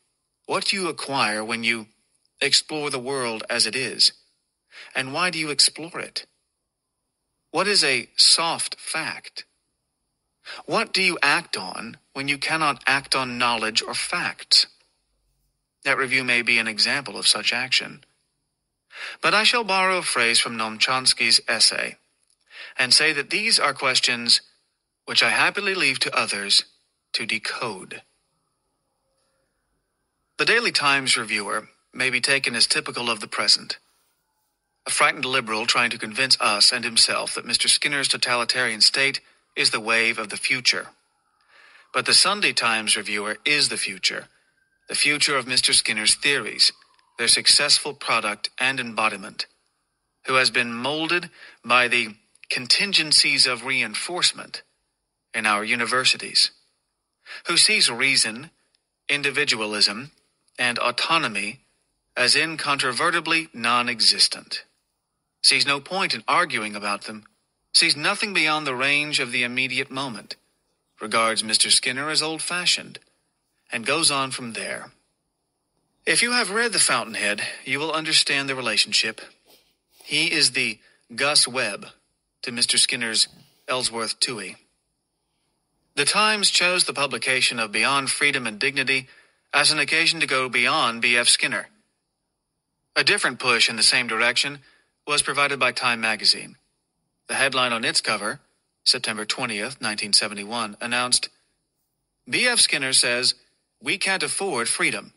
what do you acquire when you explore the world as it is? And why do you explore it? What is a soft fact? What do you act on when you cannot act on knowledge or facts? That review may be an example of such action. But I shall borrow a phrase from Noam Chomsky's essay and say that these are questions which I happily leave to others to decode. The Daily Times reviewer may be taken as typical of the present. A frightened liberal trying to convince us and himself that Mr. Skinner's totalitarian state is the wave of the future. But the Sunday Times reviewer is the future of Mr. Skinner's theories, their successful product and embodiment, who has been molded by the contingencies of reinforcement in our universities, who sees reason, individualism, and autonomy as incontrovertibly non-existent, sees no point in arguing about them, sees nothing beyond the range of the immediate moment, regards Mr. Skinner as old-fashioned, and goes on from there. If you have read The Fountainhead, you will understand the relationship. He is the Gus Webb to Mr. Skinner's Ellsworth Toohey. The Times chose the publication of Beyond Freedom and Dignity as an occasion to go beyond B.F. Skinner. A different push in the same direction was provided by Time magazine. The headline on its cover, September 20th, 1971, announced, B.F. Skinner says, "We can't afford freedom."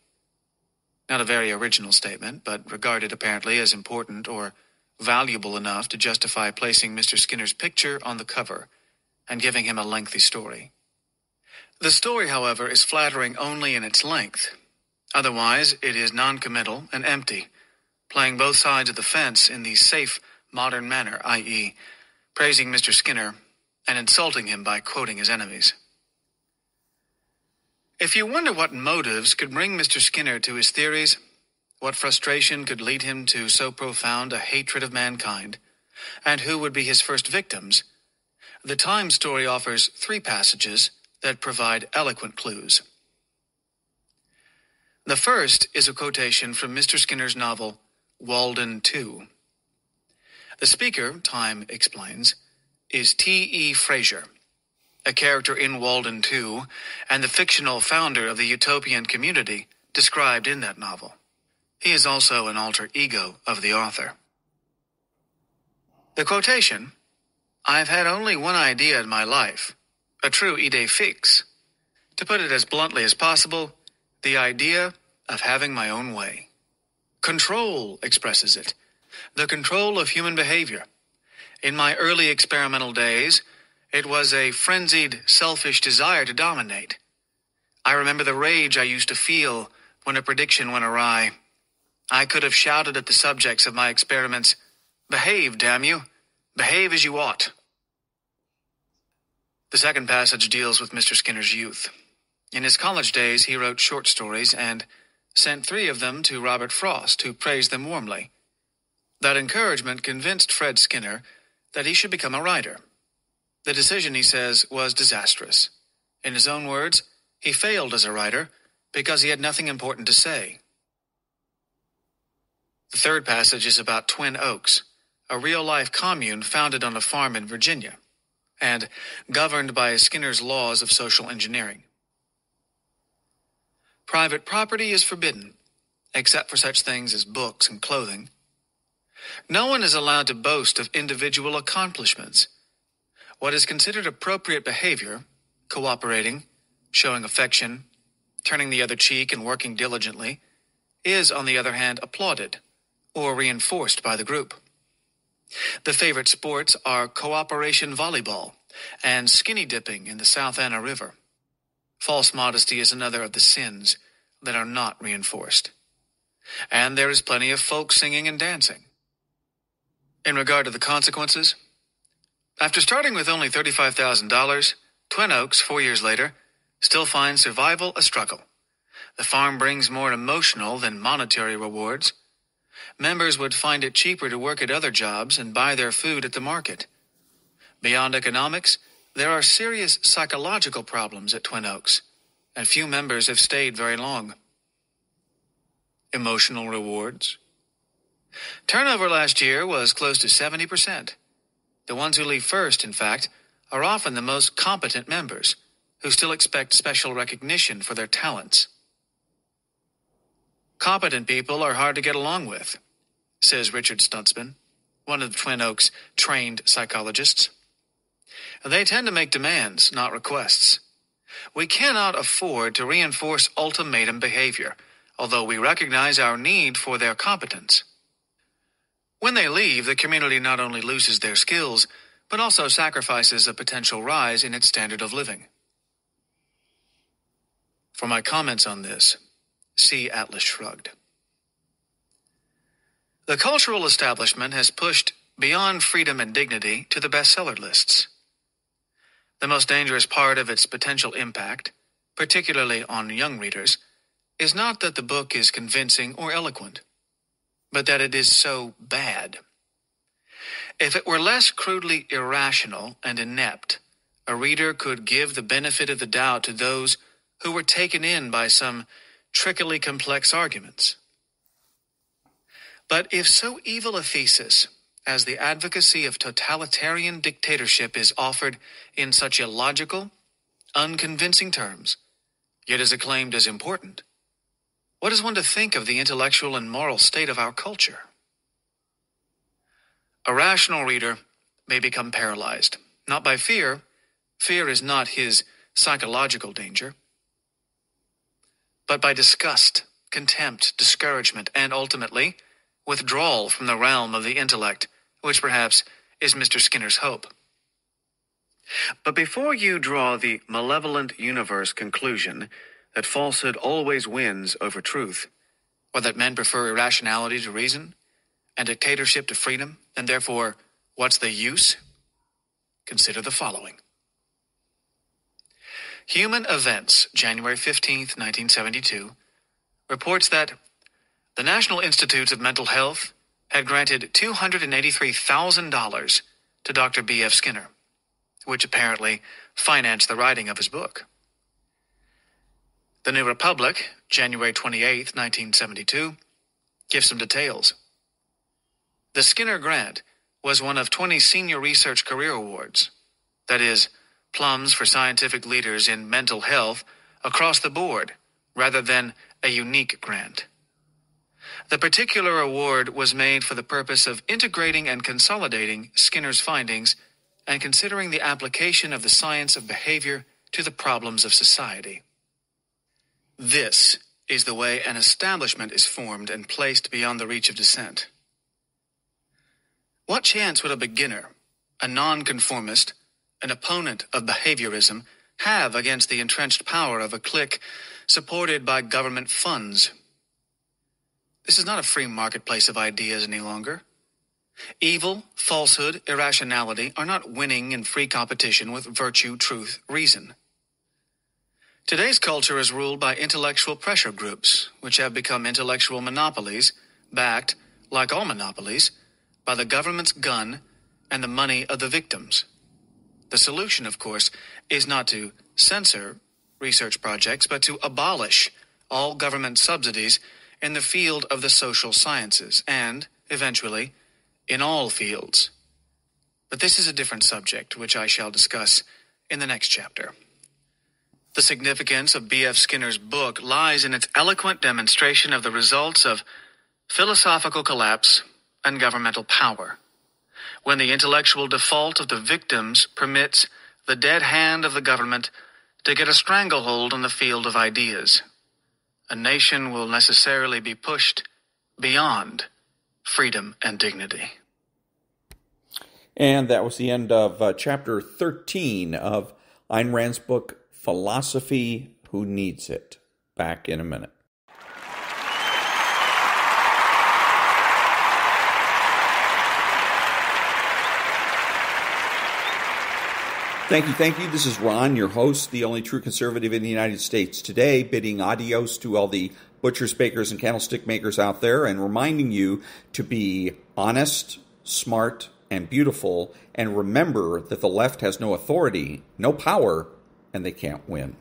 Not a very original statement, but regarded apparently as important or valuable enough to justify placing Mr. Skinner's picture on the cover and giving him a lengthy story. The story, however, is flattering only in its length. Otherwise, it is non-committal and empty, playing both sides of the fence in the safe, modern manner, i.e., praising Mr. Skinner and insulting him by quoting his enemies. If you wonder what motives could bring Mr. Skinner to his theories, what frustration could lead him to so profound a hatred of mankind, and who would be his first victims, the Times story offers 3 passages that provide eloquent clues. The first is a quotation from Mr. Skinner's novel, Walden 2. The speaker, Time explains, is T.E. Fraser, a character in Walden 2, and the fictional founder of the utopian community described in that novel. He is also an alter ego of the author. The quotation, "I've had only one idea in my life, a true idée fixe. To put it as bluntly as possible, the idea of having my own way. Control expresses it, the control of human behavior. In my early experimental days, it was a frenzied, selfish desire to dominate. I remember the rage I used to feel when a prediction went awry. I could have shouted at the subjects of my experiments, 'Behave, damn you! Behave as you ought.'" The second passage deals with Mr. Skinner's youth. In his college days, he wrote short stories and sent 3 of them to Robert Frost, who praised them warmly. That encouragement convinced Fred Skinner that he should become a writer. The decision, he says, was disastrous. In his own words, he failed as a writer because he had nothing important to say. The third passage is about Twin Oaks, a real-life commune founded on a farm in Virginia and governed by Skinner's laws of social engineering. Private property is forbidden, except for such things as books and clothing. No one is allowed to boast of individual accomplishments. What is considered appropriate behavior, cooperating, showing affection, turning the other cheek and working diligently, is, on the other hand, applauded or reinforced by the group. The favorite sports are cooperation volleyball and skinny dipping in the South Anna River. False modesty is another of the sins that are not reinforced. And there is plenty of folk singing and dancing. In regard to the consequences, after starting with only $35,000, Twin Oaks, 4 years later, still finds survival a struggle. The farm brings more emotional than monetary rewards. Members would find it cheaper to work at other jobs and buy their food at the market. Beyond economics, there are serious psychological problems at Twin Oaks, and few members have stayed very long. Emotional rewards. Turnover last year was close to 70%. The ones who leave first, in fact, are often the most competent members, who still expect special recognition for their talents. Competent people are hard to get along with, says Richard Stutzman, one of Twin Oaks' trained psychologists. They tend to make demands, not requests. We cannot afford to reinforce ultimatum behavior, although we recognize our need for their competence. When they leave, the community not only loses their skills, but also sacrifices a potential rise in its standard of living. For my comments on this, see Atlas Shrugged. The cultural establishment has pushed Beyond Freedom and Dignity to the bestseller lists. The most dangerous part of its potential impact, particularly on young readers, is not that the book is convincing or eloquent, but that it is so bad. If it were less crudely irrational and inept, a reader could give the benefit of the doubt to those who were taken in by some trickily complex arguments. But if so evil a thesis as the advocacy of totalitarian dictatorship is offered in such illogical, unconvincing terms, yet is acclaimed as important, what is one to think of the intellectual and moral state of our culture? A rational reader may become paralyzed, not by fear. Fear is not his psychological danger, but by disgust, contempt, discouragement, and ultimately, withdrawal from the realm of the intellect, which perhaps is Mr. Skinner's hope. But before you draw the malevolent universe conclusion that falsehood always wins over truth, or that men prefer irrationality to reason, and dictatorship to freedom, and therefore, what's the use? Consider the following. Human Events, January 15th, 1972, reports that the National Institutes of Mental Health had granted $283,000 to Dr. B.F. Skinner, which apparently financed the writing of his book. The New Republic, January 28th, 1972, gives some details. The Skinner Grant was one of 20 Senior Research Career Awards, that is, plums for scientific leaders in mental health across the board, rather than a unique grant. The particular award was made for the purpose of integrating and consolidating Skinner's findings and considering the application of the science of behavior to the problems of society. This is the way an establishment is formed and placed beyond the reach of dissent. What chance would a beginner, a nonconformist, an opponent of behaviorism, have against the entrenched power of a clique supported by government funds? This is not a free marketplace of ideas any longer. Evil, falsehood, irrationality are not winning in free competition with virtue, truth, reason. Today's culture is ruled by intellectual pressure groups, which have become intellectual monopolies, backed, like all monopolies, by the government's gun and the money of the victims. The solution, of course, is not to censor research projects, but to abolish all government subsidies in the field of the social sciences and, eventually, in all fields. But this is a different subject, which I shall discuss in the next chapter. The significance of B.F. Skinner's book lies in its eloquent demonstration of the results of philosophical collapse and governmental power, when the intellectual default of the victims permits the dead hand of the government to get a stranglehold on the field of ideas. A nation will necessarily be pushed beyond freedom and dignity. And that was the end of chapter 13 of Ayn Rand's book, Philosophy Who Needs It. Back in a minute. Thank you. This is Ron, your host, the only true conservative in the United States. Today, bidding adios to all the butchers, bakers, and candlestick makers out there, and reminding you to be honest, smart, and beautiful, and remember that the left has no authority, no power, and they can't win.